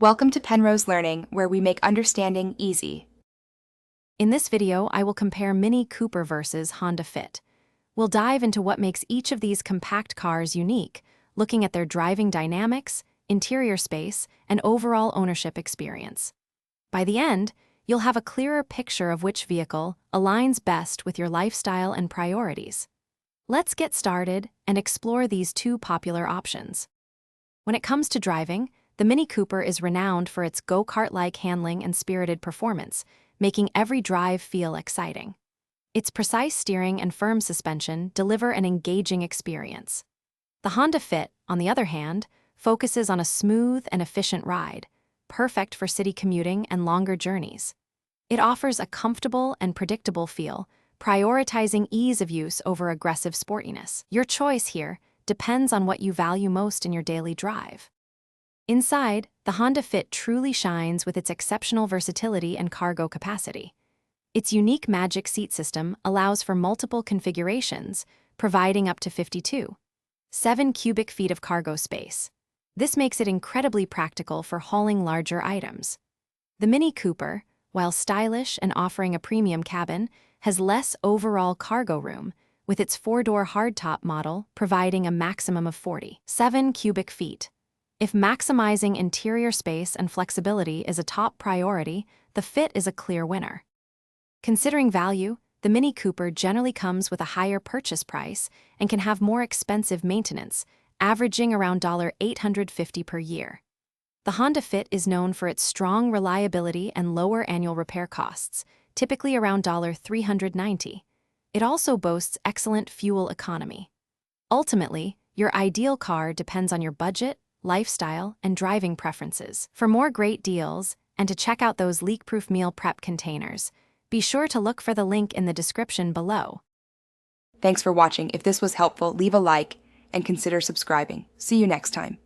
Welcome to Penrose Learning, where we make understanding easy. In this video, I will compare Mini Cooper versus Honda Fit. We'll dive into what makes each of these compact cars unique, looking at their driving dynamics, interior space, and overall ownership experience. By the end, you'll have a clearer picture of which vehicle aligns best with your lifestyle and priorities. Let's get started and explore these two popular options. When it comes to driving, the Mini Cooper is renowned for its go-kart-like handling and spirited performance, making every drive feel exciting. Its precise steering and firm suspension deliver an engaging experience. The Honda Fit, on the other hand, focuses on a smooth and efficient ride, perfect for city commuting and longer journeys. It offers a comfortable and predictable feel, prioritizing ease of use over aggressive sportiness. Your choice here depends on what you value most in your daily drive. Inside, the Honda Fit truly shines with its exceptional versatility and cargo capacity. Its unique Magic Seat system allows for multiple configurations, providing up to 52.7 cubic feet of cargo space. This makes it incredibly practical for hauling larger items. The Mini Cooper, while stylish and offering a premium cabin, has less overall cargo room, with its four-door hardtop model providing a maximum of 47 cubic feet. If maximizing interior space and flexibility is a top priority, the Fit is a clear winner. Considering value, the Mini Cooper generally comes with a higher purchase price and can have more expensive maintenance, averaging around $850 per year. The Honda Fit is known for its strong reliability and lower annual repair costs, typically around $390. It also boasts excellent fuel economy. Ultimately, your ideal car depends on your budget, lifestyle, and driving preferences. For more great deals and to check out those leak-proof meal prep containers, be sure to look for the link in the description below. Thanks for watching. If this was helpful, leave a like and consider subscribing. See you next time.